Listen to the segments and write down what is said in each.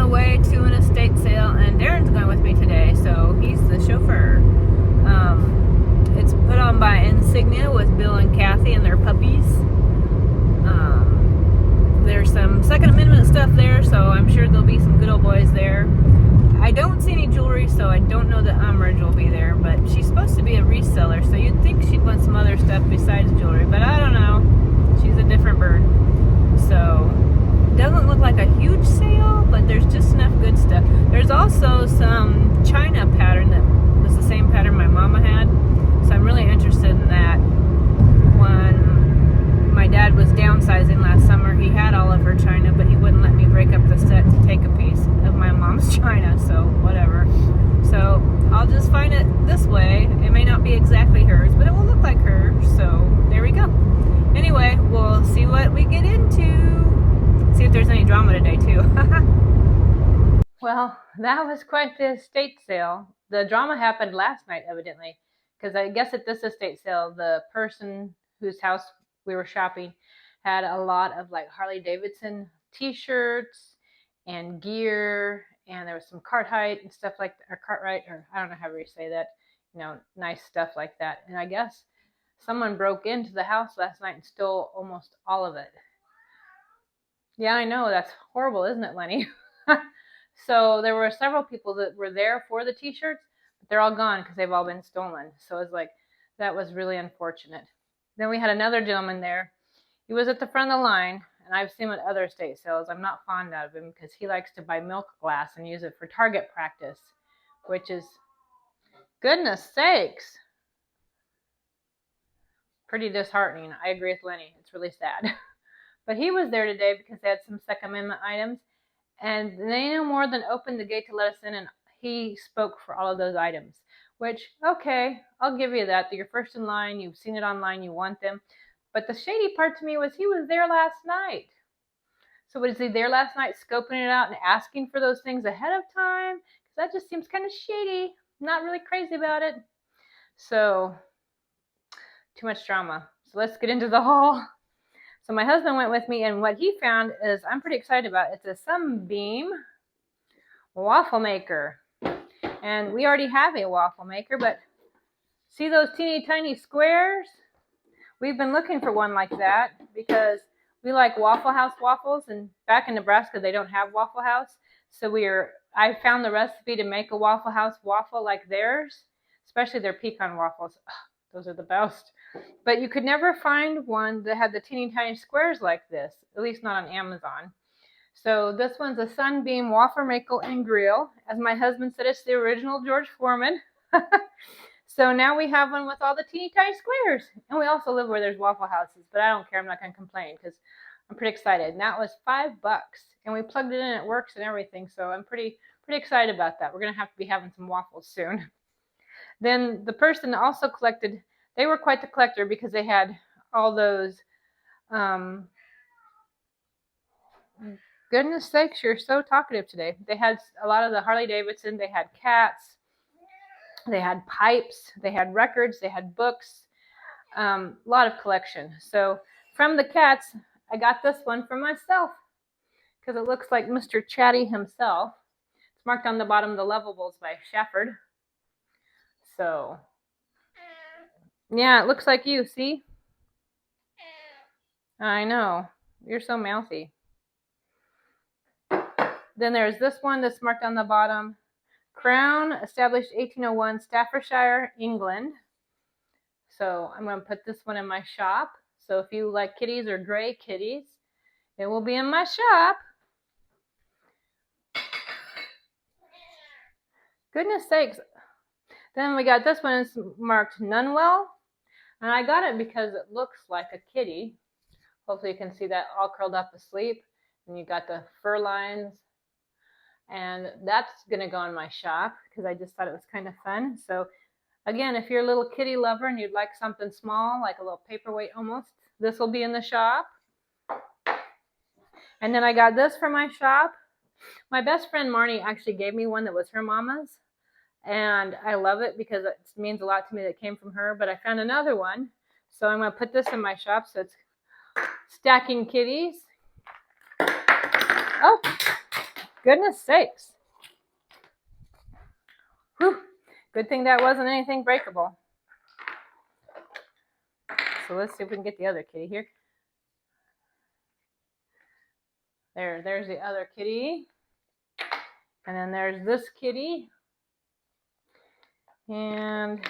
way to an estate sale, and Darren's going with me today, so he's the chauffeur. It's put on by Insignia with Bill and Kathy and their puppies. There's some Second Amendment stuff there, so I'm sure there'll be some good old boys there. I don't see any jewelry, so I don't know that Umridge will be there, but she's supposed to be a reseller, so you'd think she'd want some other stuff besides jewelry, but I don't know. She's a different bird. So, doesn't look like a huge sale, but there's just enough good stuff. There's also some China pattern that was the same pattern my mama had, so I'm really interested in that. When my dad was downsizing last summer, he had all of her China, but he wouldn't let me break up the set to take a piece of my mom's China, so whatever. So I'll just find it this way. It may not be exactly hers, but it will look like her, so there we go. Anyway, we'll see what we get into. See if there's any drama today too. Well, that was quite the estate sale. The drama happened last night, evidently, because I guess at this estate sale, the person whose house we were shopping had a lot of like Harley Davidson t-shirts and gear, and there was some Cartwright and stuff like that, or Cartwright, or I don't know how you say that, you know, nice stuff like that. And I guess someone broke into the house last night and stole almost all of it. Yeah, I know, that's horrible, isn't it, Lenny? So there were several people that were there for the t-shirts, but they're all gone because they've all been stolen. So it's like, that was really unfortunate. Then we had another gentleman there. He was at the front of the line, and I've seen him at other estate sales. I'm not fond of him because he likes to buy milk glass and use it for target practice, which is, goodness sakes, pretty disheartening. I agree with Lenny. It's really sad. But he was there today because they had some Second Amendment items, and they no more than opened the gate to let us in, and he spoke for all of those items, which, okay, I'll give you that. You're first in line, you've seen it online, you want them. But the shady part to me was he was there last night. So was he there last night scoping it out and asking for those things ahead of time? Because that just seems kind of shady. I'm not really crazy about it. So, too much drama. So let's get into the haul. So my husband went with me, and what he found is I'm pretty excited about. It's a Sunbeam waffle maker. And we already have a waffle maker, but see those teeny tiny squares? We've been looking for one like that because we like Waffle House waffles, and back in Nebraska they don't have Waffle House. So I found the recipe to make a Waffle House waffle like theirs, especially their pecan waffles. Ugh, those are the best. But you could never find one that had the teeny tiny squares like this, at least not on Amazon. So this one's a Sunbeam waffle maker and grill. As my husband said, it's the original George Foreman. So now we have one with all the teeny tiny squares. And we also live where there's Waffle Houses, but I don't care. I'm not going to complain because I'm pretty excited. And that was $5. And we plugged it in, it works and everything. So I'm pretty excited about that. We're going to have to be having some waffles soon. Then the person also collected, they were quite the collector because they had all those, goodness sakes, you're so talkative today. They had a lot of the Harley Davidson, they had cats, they had pipes, they had records, they had books, a lot of collection. So from the cats, I got this one for myself because it looks like Mr. Chatty himself. It's marked on the bottom, The Lovables by Shafford. So, yeah, it looks like you, see? I know, you're so mouthy. Then there's this one that's marked on the bottom. Crown, established 1801, Staffordshire, England. So I'm going to put this one in my shop. So if you like kitties or gray kitties, it will be in my shop. Goodness sakes. Then we got this one, it's marked Nunwell. And I got it because it looks like a kitty. Hopefully you can see that all curled up asleep. And you got the fur lines. And that's going to go in my shop because I just thought it was kind of fun. So again, if you're a little kitty lover and you'd like something small, like a little paperweight almost, this will be in the shop. And then I got this for my shop. My best friend Marnie actually gave me one that was her mama's. And I love it because it means a lot to me that it came from her. But I found another one. So I'm going to put this in my shop. So it's Stacking Kitties. Oh, Goodness sakes. Whew. Good thing that wasn't anything breakable. So let's see if we can get the other kitty here. There's the other kitty. And then there's this kitty. And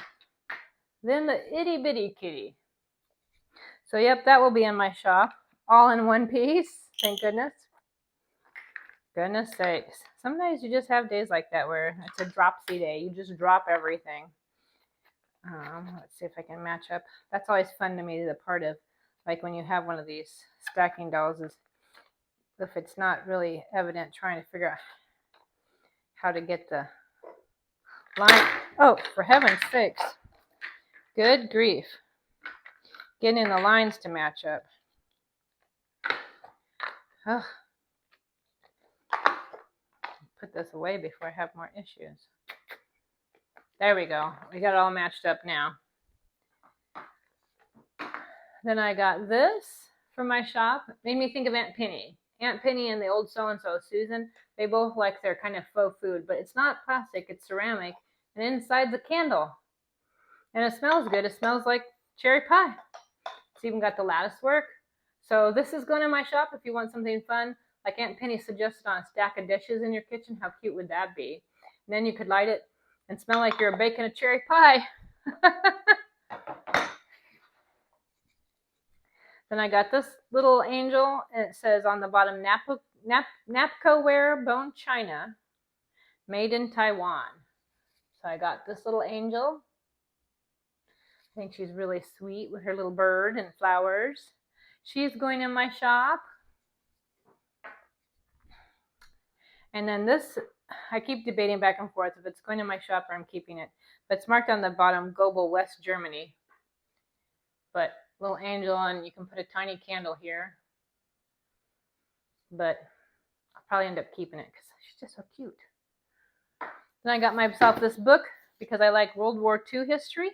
then the itty bitty kitty. So yep, that will be in my shop. All in one piece. Thank goodness. Goodness sakes. Some days you just have days like that where it's a dropsy day. You just drop everything. Let's see if I can match up. That's always fun to me, the part of like when you have one of these stacking dolls is if it's not really evident, trying to figure out how to get the line. Oh, for heaven's sakes. Good grief. Getting the lines to match up. Oh. Put this away before I have more issues. There we go. We got it all matched up now. Then I got this from my shop. Made me think of Aunt Penny. Aunt Penny and the old so-and-so, Susan, they both like their kind of faux food, but it's not plastic, it's ceramic, and inside's a candle. And it smells good. It smells like cherry pie. It's even got the lattice work. So this is going in my shop if you want something fun. Like Aunt Penny suggested on a stack of dishes in your kitchen. How cute would that be? And then you could light it and smell like you're baking a cherry pie. Then I got this little angel, and it says on the bottom, Napco ware bone china, made in Taiwan. So I got this little angel. I think she's really sweet with her little bird and flowers. She's going in my shop. And then this, I keep debating back and forth if it's going in my shop or I'm keeping it. But it's marked on the bottom, Global West Germany. But little angel, and you can put a tiny candle here. But I'll probably end up keeping it because she's just so cute. Then I got myself this book because I like World War II history.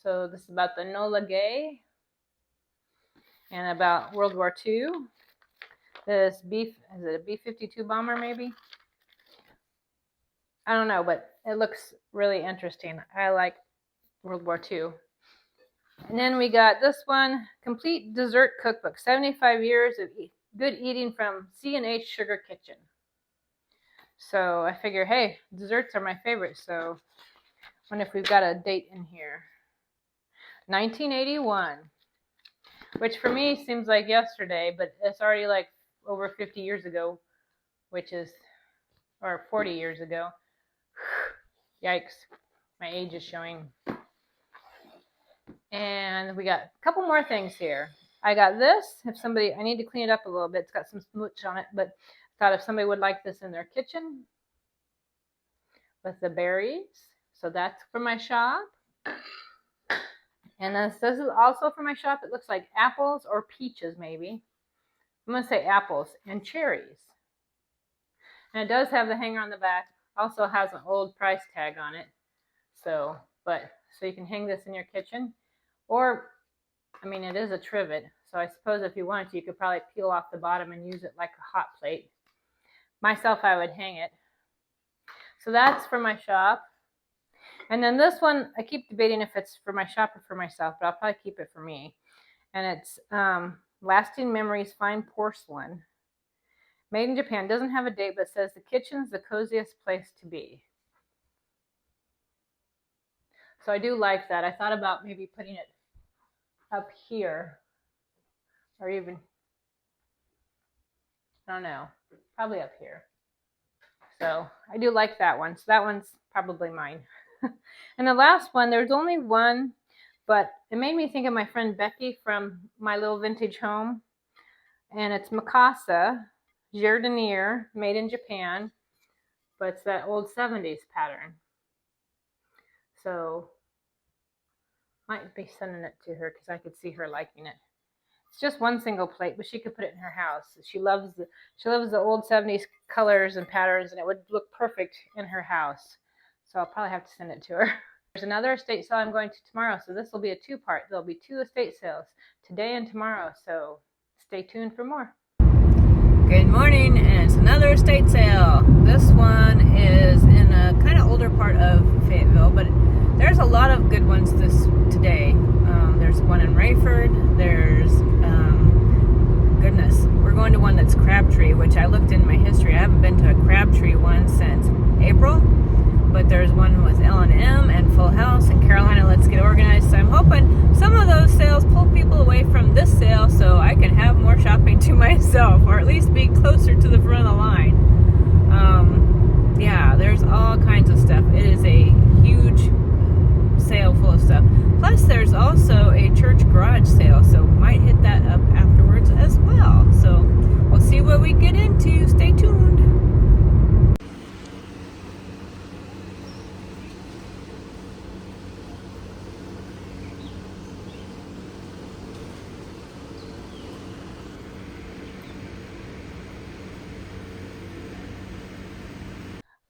So this is about the Enola Gay and about World War II. This is it a B-52 bomber maybe? I don't know, but it looks really interesting. I like World War II. And then we got this one, Complete Dessert Cookbook, 75 Years of Good Eating from C&H Sugar Kitchen. So I figure, hey, desserts are my favorite, so I wonder if we've got a date in here. 1981, which for me seems like yesterday, but it's already like over 50 years ago, or 40 years ago. Yikes, my age is showing. And we got a couple more things here. I got this. I need to clean it up a little bit. It's got some smooch on it, but I thought if somebody would like this in their kitchen with the berries. So that's for my shop. And this is also for my shop. It looks like apples or peaches maybe. I'm going to say apples and cherries. And it does have the hanger on the back. Also has an old price tag on it. So you can hang this in your kitchen. Or, I mean, it is a trivet. So I suppose if you wanted to, you could probably peel off the bottom and use it like a hot plate. Myself, I would hang it. So that's for my shop. And then this one, I keep debating if it's for my shop or for myself, but I'll probably keep it for me. And it's Lasting Memories Fine Porcelain. Made in Japan. Doesn't have a date, but says the kitchen's the coziest place to be. So I do like that. I thought about maybe putting it up here. Or even, I don't know, probably up here. So I do like that one. So that one's probably mine. And the last one, there's only one, but it made me think of my friend Becky from My Little Vintage Home. And it's Mikasa Jardinier, made in Japan, but it's that old 70s pattern. So might be sending it to her because I could see her liking it. It's just one single plate, but she could put it in her house. She loves the old 70s colors and patterns, and it would look perfect in her house. So I'll probably have to send it to her. There's another estate sale I'm going to tomorrow, so this will be a two-part. There'll be 2 estate sales, today and tomorrow, so stay tuned for more. Good morning, and it's another estate sale. This one is in a kind of older part of Fayetteville, but there's a lot of good ones today. There's one in Rayford. There's goodness, we're going to one that's Crabtree, which I looked in my history. I haven't been to a Crabtree one since April, but there's one with L&M and Full House and Carolina Let's Get Organized. So I'm hoping some of those sales pull people away from this sale so I can have more shopping to myself, or at least be closer to the front of the line. Yeah, there's all kinds of stuff. It is a huge sale full of stuff. Plus, there's also a church garage sale, so might hit that up afterwards as well. So we'll see what we get into. Stay tuned.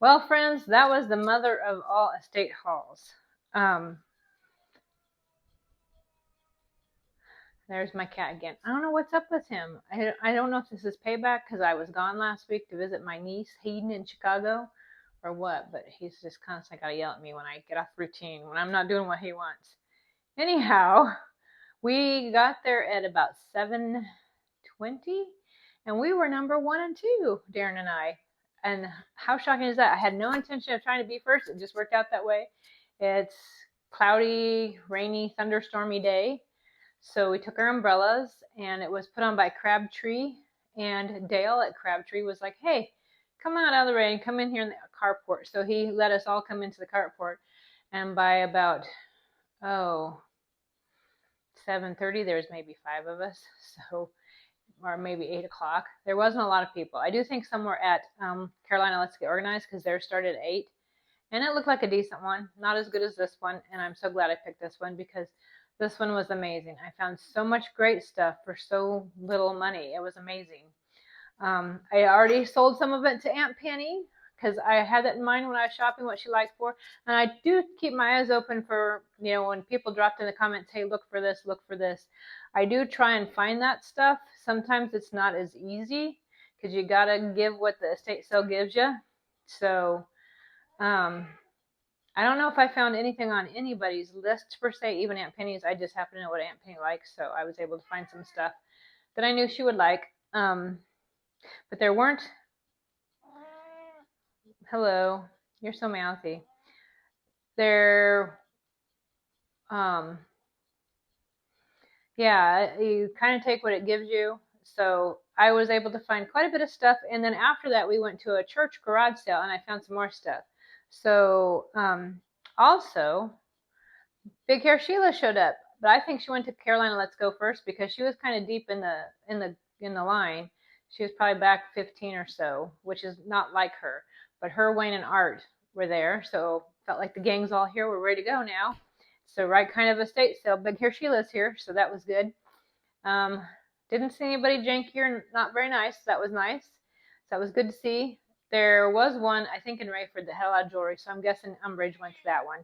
Well, friends, that was the mother of all estate hauls. There's my cat again. I don't know what's up with him. I don't know if this is payback because I was gone last week to visit my niece, Hayden, in Chicago, or what, but he's just constantly got to yell at me when I get off routine, when I'm not doing what he wants. Anyhow, we got there at about 7:20, and we were number 1 and 2, Darren and I. And how shocking is that? I had no intention of trying to be first. It just worked out that way. It's cloudy, rainy, thunderstormy day. So we took our umbrellas, and it was put on by Crabtree, and Dale at Crabtree was like, hey, come out of the rain, come in here in the carport. So he let us all come into the carport, and by about 7:30, there's maybe 5 of us, so, or maybe 8 o'clock. There wasn't a lot of people. I do think some were at Carolina Let's Get Organized, because theirs started at 8, and it looked like a decent one, not as good as this one, and I'm so glad I picked this one because this one was amazing. I found so much great stuff for so little money. It was amazing. I already sold some of it to Aunt Penny because I had that in mind when I was shopping, what she liked for. And I do keep my eyes open for, when people dropped in the comments, hey, look for this, look for this. I do try and find that stuff. Sometimes it's not as easy because you got to give what the estate sale gives you. So, I don't know if I found anything on anybody's list per se, even Aunt Penny's. I just happen to know what Aunt Penny likes, so I was able to find some stuff that I knew she would like. But there weren't. Hello, you're so mouthy. Yeah, you kind of take what it gives you. So I was able to find quite a bit of stuff, and then after that, we went to a church garage sale, and I found some more stuff. So, also, Big Hair Sheila showed up, but I think she went to Carolina Let's Go first because she was kind of deep in the line. She was probably back 15 or so, which is not like her. But her, Wayne, and Art were there, so felt like the gang's all here. We're ready to go now. So right kind of estate sale. Big Hair Sheila's here, so that was good. Didn't see anybody janky or not very nice. That was nice. So that was good to see. There was one, I think, in Rayford that had a lot of jewelry, so I'm guessing Umbridge went to that one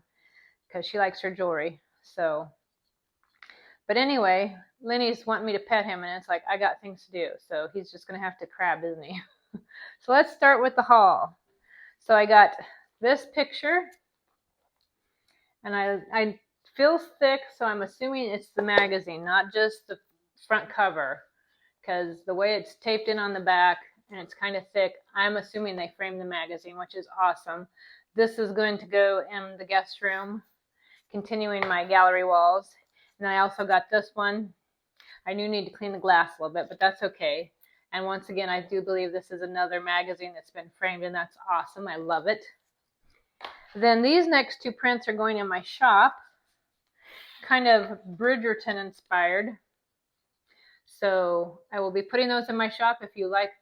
because she likes her jewelry. So, but anyway, Lenny's wanting me to pet him, and it's like, I got things to do, so he's just going to have to crab, isn't he? So let's start with the haul. So I got this picture, and I feel thick, so I'm assuming it's the magazine, not just the front cover, because the way it's taped in on the back, and it's kind of thick, I'm assuming they framed the magazine, which is awesome. This is going to go in the guest room, continuing my gallery walls. And I also got this one. I do need to clean the glass a little bit, but that's okay. And once again, I do believe this is another magazine that's been framed, and that's awesome. I love it. Then these next 2 prints are going in my shop, kind of Bridgerton inspired. So I will be putting those in my shop if you like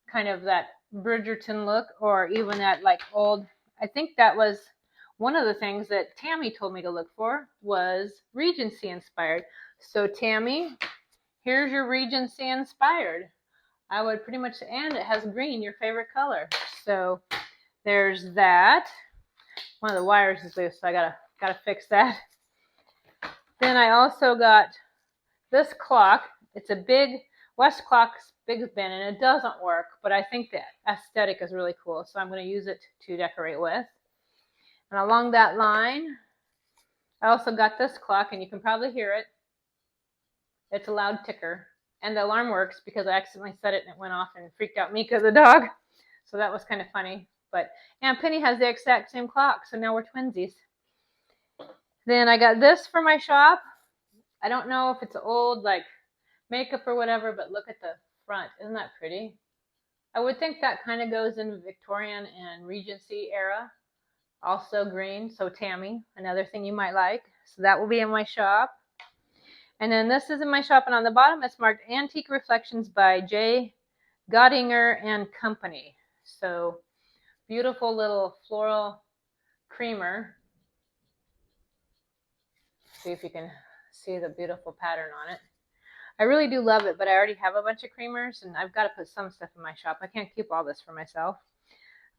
kind of that Bridgerton look, or even that like old, I think that was one of the things that Tammy told me to look for was Regency inspired. So Tammy, here's your Regency inspired. I would pretty much, and it has green, your favorite color. So there's that. One of the wires is loose, so I gotta fix that. Then I also got this clock. It's a big West clock big bin, and it doesn't work, but I think the aesthetic is really cool, so I'm going to use it to decorate with. And along that line, I also got this clock, and you can probably hear it. It's a loud ticker, and the alarm works because I accidentally set it and it went off and freaked out me because of the dog. So that was kind of funny. But Aunt Penny has the exact same clock, so now we're twinsies. Then I got this for my shop. I don't know if it's old, like makeup or whatever, but look at the front. Isn't that pretty? I would think that kind of goes in Victorian and Regency era. Also green, so Tammy, another thing you might like. So that will be in my shop. And then this is in my shop, and on the bottom it's marked Antique Reflections by J. Godinger and Company. So beautiful little floral creamer. See if you can see the beautiful pattern on it. I really do love it, but I already have a bunch of creamers, and I've got to put some stuff in my shop. I can't keep all this for myself.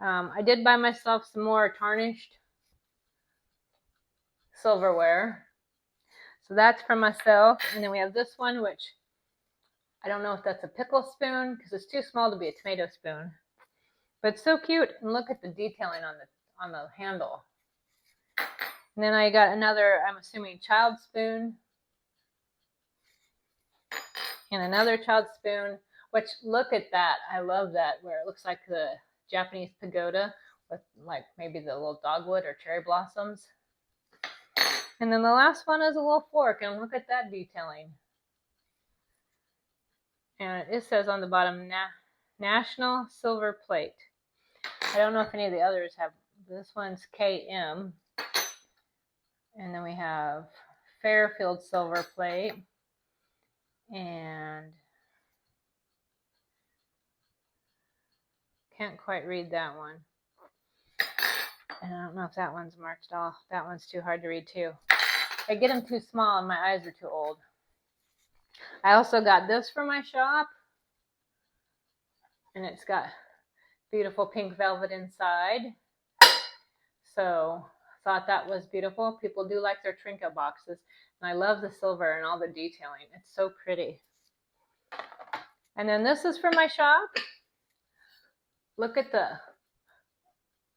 I did buy myself some more tarnished silverware. So that's for myself. And then we have this one, which I don't know if that's a pickle spoon because it's too small to be a tomato spoon. But it's so cute. And look at the detailing on the handle. And then I got another, I'm assuming, child spoon. And another child spoon, which look at that. I love that, where it looks like the Japanese pagoda with like maybe the little dogwood or cherry blossoms. And then the last one is a little fork, and look at that detailing. And it says on the bottom, National Silver Plate. I don't know if any of the others have. This one's KM. And then we have Fairfield Silver Plate. And can't quite read that one. And I don't know if that one's marked off. That one's too hard to read too. I get them too small and my eyes are too old. I also got this for my shop. And it's got beautiful pink velvet inside. So I thought that was beautiful. People do like their trinket boxes. And I love the silver and all the detailing. It's so pretty. And then this is for my shop. Look at the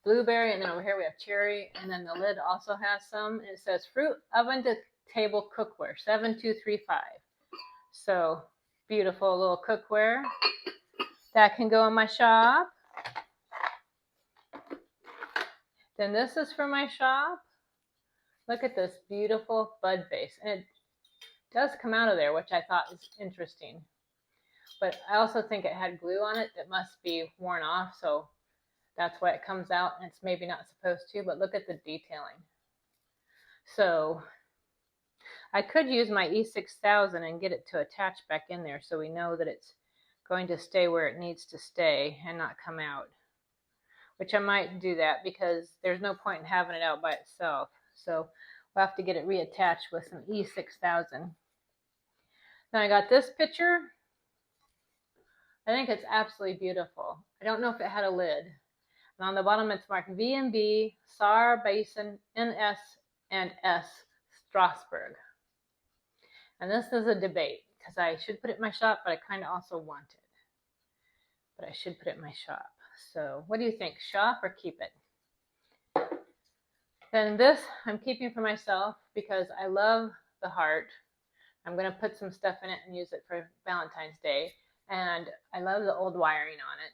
blueberry, and then over here we have cherry, and then the lid also has some. It says fruit oven to table cookware 7235. So beautiful little cookware that can go in my shop. Then this is for my shop. Look at this beautiful bud vase, and it does come out of there, which I thought was interesting. But I also think it had glue on it that must be worn off, so that's why it comes out, and it's maybe not supposed to, but look at the detailing. So I could use my E6000 and get it to attach back in there so we know that it's going to stay where it needs to stay and not come out, which I might do that because there's no point in having it out by itself. So we'll have to get it reattached with some E6000. Then I got this picture. I think it's absolutely beautiful. I don't know if it had a lid. And on the bottom it's marked V&B, Saar Basin, NS and S, Strasbourg. And this is a debate because I should put it in my shop, but I kind of also want it. But I should put it in my shop. So what do you think? Shop or keep it? Then this I'm keeping for myself because I love the heart. I'm going to put some stuff in it and use it for Valentine's Day. And I love the old wiring on it.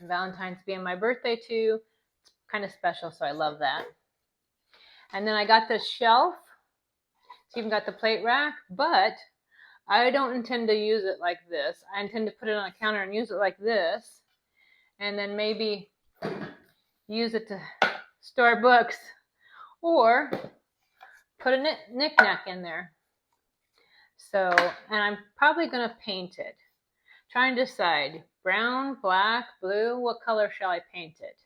And Valentine's being my birthday too, it's kind of special, so I love that. And then I got this shelf. It's even got the plate rack, but I don't intend to use it like this. I intend to put it on a counter and use it like this. And then maybe use it to store books or put a knick-knack in there. So, and I'm probably going to paint it. Trying to decide, brown, black, blue, what color shall I paint it?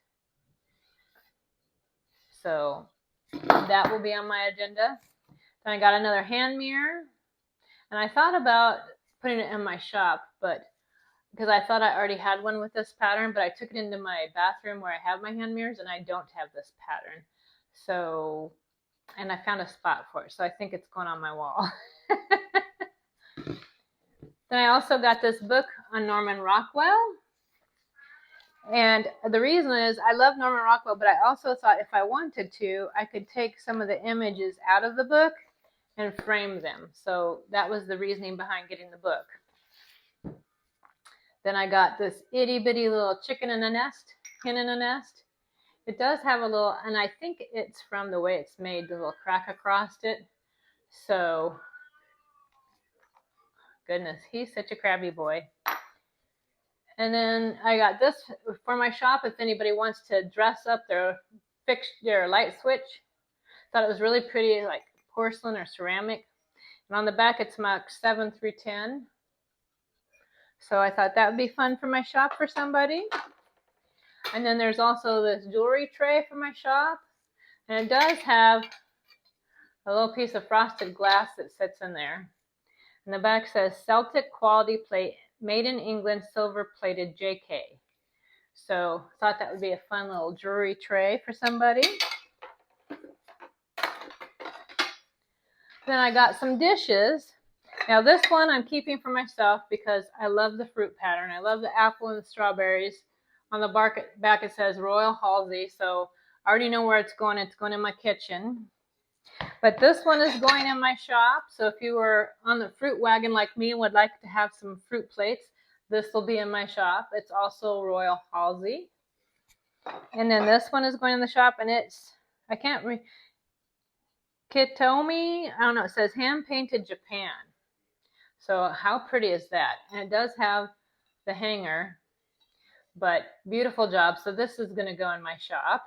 So that will be on my agenda. Then I got another hand mirror. And I thought about putting it in my shop, but because I thought I already had one with this pattern, but I took it into my bathroom where I have my hand mirrors and I don't have this pattern. So, and I found a spot for it. So I think it's going on my wall. Then I also got this book on Norman Rockwell. And the reason is I love Norman Rockwell, but I also thought if I wanted to, I could take some of the images out of the book and frame them. So that was the reasoning behind getting the book. Then I got this itty bitty little chicken in a nest, hen in a nest. It does have a little, and I think it's from the way it's made, the little crack across it. So, goodness, he's such a crabby boy. And then I got this for my shop if anybody wants to dress up their light switch. Thought it was really pretty, like porcelain or ceramic. And on the back it's marked 7 through 10. So I thought that would be fun for my shop for somebody. And then there's also this jewelry tray for my shop. And it does have a little piece of frosted glass that sits in there. And the back says Celtic quality plate, made in England, silver plated JK. So I thought that would be a fun little jewelry tray for somebody. Then I got some dishes. Now this one I'm keeping for myself because I love the fruit pattern. I love the apple and the strawberries. On the back it says Royal Halsey, so I already know where it's going. It's going in my kitchen. But this one is going in my shop, so if you were on the fruit wagon like me and would like to have some fruit plates, this will be in my shop. It's also Royal Halsey. And then this one is going in the shop, and it's, I can't read, Kitomi, I don't know, it says hand painted Japan. So how pretty is that? And it does have the hanger, but beautiful job. So this is going to go in my shop.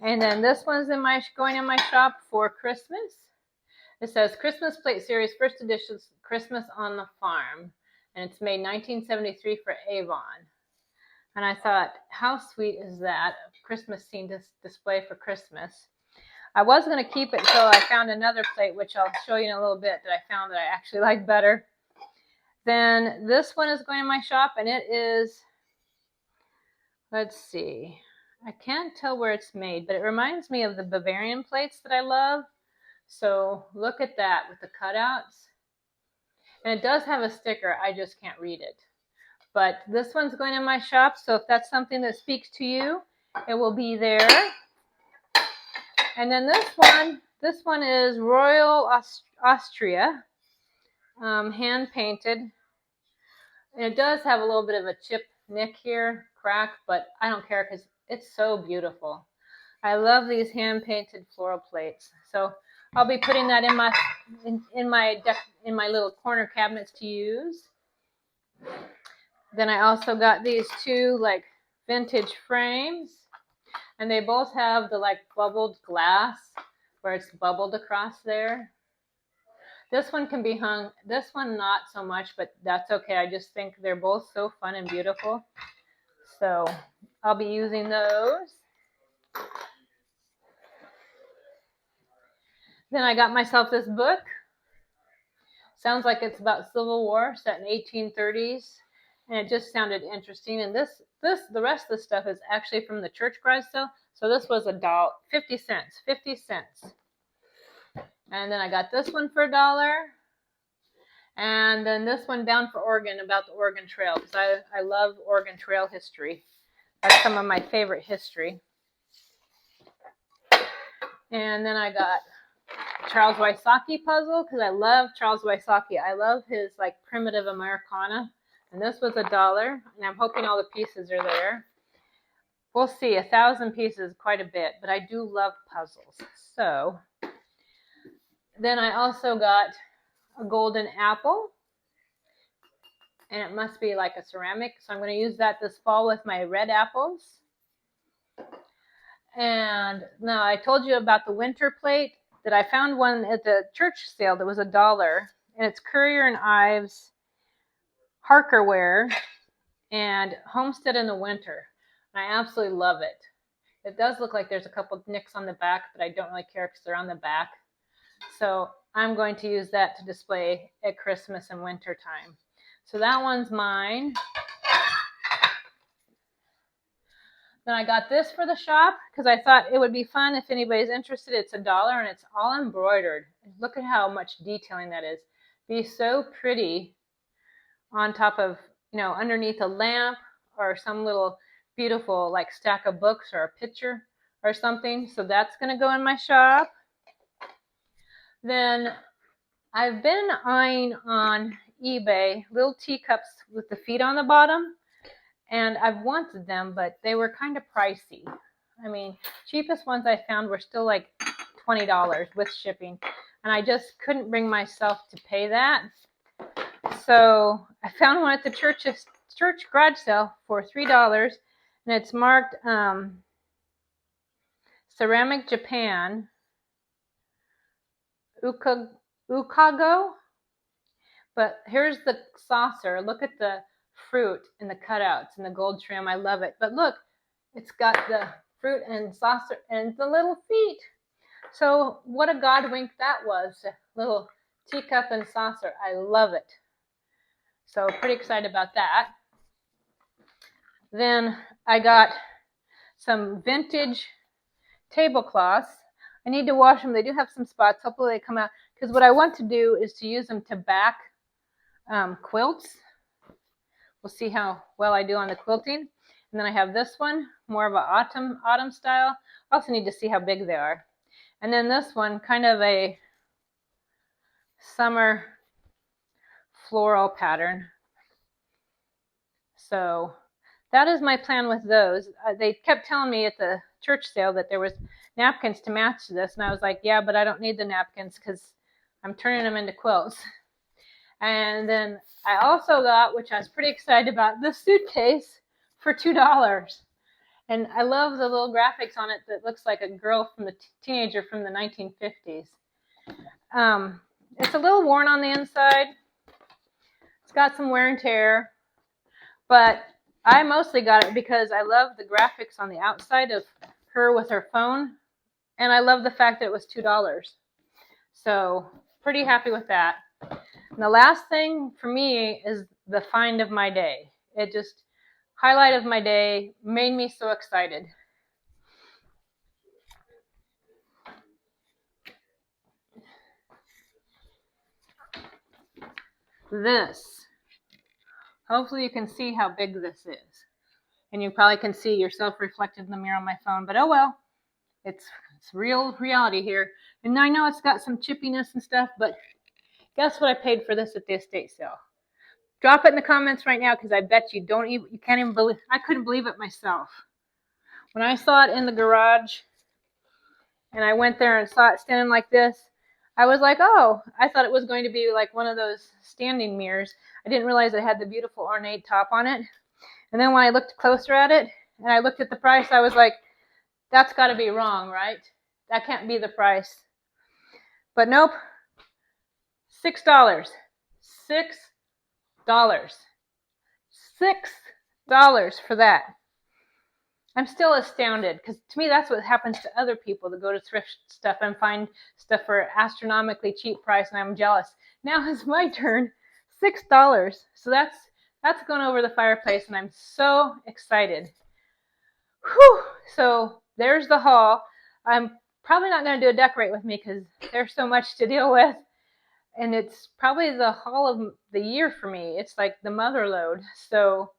And then this one's going in my shop for Christmas. It says Christmas Plate Series First Edition Christmas on the Farm. And it's made 1973 for Avon. And I thought, how sweet is that? A Christmas scene display for Christmas. I was going to keep it until I found another plate, which I'll show you in a little bit, that I found that I actually like better. Then this one is going in my shop, and it is, let's see, I can't tell where it's made, but it reminds me of the Bavarian plates that I love. So look at that with the cutouts. And it does have a sticker, I just can't read it. But this one's going in my shop, so if that's something that speaks to you, it will be there. And then this one is Royal Austria, hand painted. And it does have a little bit of a chip nick here, crack, but I don't care because it's so beautiful. I love these hand painted floral plates. So I'll be putting that in my little corner cabinets to use. Then I also got these two like vintage frames, and they both have the like bubbled glass where it's bubbled across there. This one can be hung, this one not so much, but that's okay. I just think they're both so fun and beautiful. So I'll be using those. Then I got myself this book. Sounds like it's about Civil War, set in 1830s. And it just sounded interesting. And the rest of the stuff is actually from the church garage sale. So this was $1, 50 cents. And then I got this one for $1. And then this one, Bound for Oregon, about the Oregon Trail, because I love Oregon Trail history. That's some of my favorite history. And then I got Charles Wysocki puzzle, because I love Charles Wysocki. I love his like primitive Americana. And this was $1, and I'm hoping all the pieces are there. We'll see. 1,000 pieces, quite a bit, but I do love puzzles. So then I also got a golden apple, and it must be like a ceramic, so I'm going to use that this fall with my red apples. And now I told you about the winter plate, that I found one at the church sale that was $1, and it's Currier and Ives Harkerware and Homestead in the Winter. And I absolutely love it. It does look like there's a couple nicks on the back, but I don't really care because they're on the back. So I'm going to use that to display at Christmas and winter time. So that one's mine. Then I got this for the shop because I thought it would be fun if anybody's interested. It's $1 and it's all embroidered. Look at how much detailing that is. Be so pretty on top of, underneath a lamp or some little beautiful like stack of books or a picture or something. So that's going to go in my shop. Then I've been eyeing on eBay little teacups with the feet on the bottom. And I've wanted them, but they were kind of pricey. I mean, cheapest ones I found were still like $20 with shipping. And I just couldn't bring myself to pay that. So I found one at the church garage sale for $3. And it's marked Ceramic Japan, Ukago. But here's the saucer. Look at the fruit and the cutouts and the gold trim. I love it. But look, it's got the fruit and saucer and the little feet. So what a God wink that was. A little teacup and saucer. I love it. So pretty excited about that. Then I got some vintage tablecloths. I need to wash them. They do have some spots. Hopefully they come out. Because what I want to do is to use them to back quilts. We'll see how well I do on the quilting. And then I have this one, more of an autumn style. Also need to see how big they are. And then this one, kind of a summer floral pattern. So that is my plan with those. They kept telling me at the church sale that there was napkins to match this. And I was like, yeah, but I don't need the napkins because I'm turning them into quilts. And then I also got, which I was pretty excited about, this suitcase for $2. And I love the little graphics on it that looks like a girl from the teenager from the 1950s. It's a little worn on the inside. It's got some wear and tear. But I mostly got it because I love the graphics on the outside of her with her phone. And I love the fact that it was $2. So pretty happy with that. And the last thing for me is the find of my day. It just, highlight of my day, made me so excited. This. Hopefully you can see how big this is. And you probably can see yourself reflected in the mirror on my phone, but oh well. It's real reality here. And I know it's got some chippiness and stuff, but guess what I paid for this at the estate sale? Drop it in the comments right now because I bet you can't even believe. I couldn't believe it myself. When I saw it in the garage and I went there and saw it standing like this, I was like, oh, I thought it was going to be like one of those standing mirrors. I didn't realize it had the beautiful ornate top on it. And then when I looked closer at it and I looked at the price, I was like, that's got to be wrong, right? That can't be the price. But nope. $6. $6. $6 for that. I'm still astounded because to me that's what happens to other people that go to thrift stuff and find stuff for astronomically cheap price, and I'm jealous. Now it's my turn. $6. So that's going over the fireplace, and I'm so excited. Whew. So there's the haul. I'm probably not going to do a decorate with me because there's so much to deal with. And it's probably the haul of the year for me. It's like the mother load. So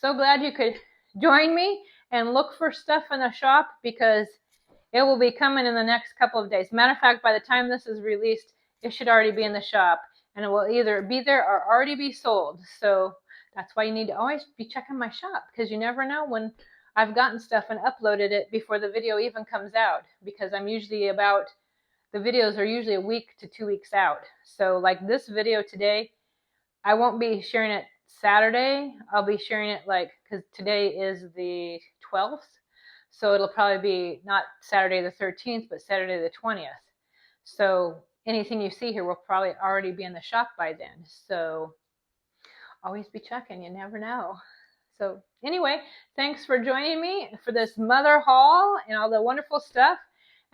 glad you could join me and look for stuff in the shop because it will be coming in the next couple of days. Matter of fact, by the time this is released, it should already be in the shop. And it will either be there or already be sold. So that's why you need to always be checking my shop because you never know when I've gotten stuff and uploaded it before the video even comes out. Because the videos are usually a week to 2 weeks out. So like this video today, I won't be sharing it Saturday. I'll be sharing it because today is the 12th. So it'll probably be not Saturday the 13th, but Saturday the 20th. So anything you see here will probably already be in the shop by then. So always be checking. You never know. So anyway, thanks for joining me for this mother haul and all the wonderful stuff.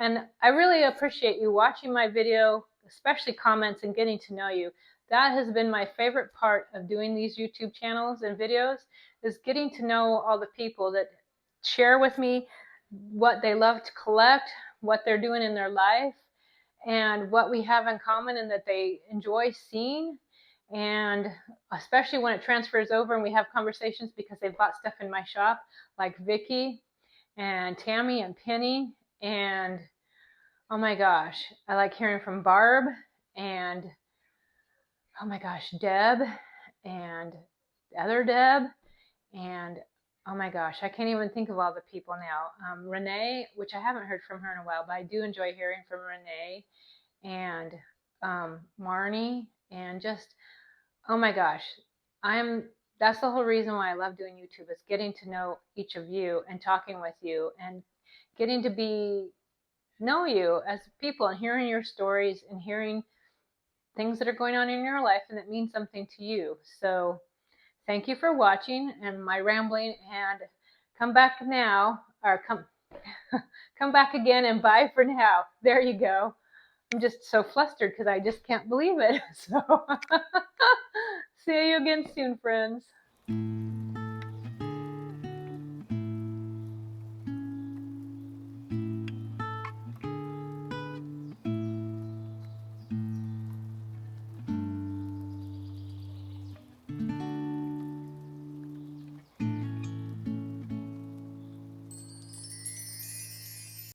And I really appreciate you watching my video, especially comments and getting to know you. That has been my favorite part of doing these YouTube channels and videos, is getting to know all the people that share with me what they love to collect, what they're doing in their life, and what we have in common and that they enjoy seeing. And especially when it transfers over and we have conversations because they've bought stuff in my shop, like Vicky and Tammy and Penny. And oh my gosh, I like hearing from Barb and oh my gosh, Deb and the other Deb. And oh my gosh, I can't even think of all the people now. Renee, which I haven't heard from her in a while, but I do enjoy hearing from Renee and Marnie, and just oh my gosh, that's the whole reason why I love doing YouTube, is getting to know each of you and talking with you and getting to know you as people and hearing your stories and hearing things that are going on in your life and that mean something to you. So thank you for watching and my rambling, and come back now, or come back again, and bye for now. There you go. I'm just so flustered because I just can't believe it. So see you again soon, friends.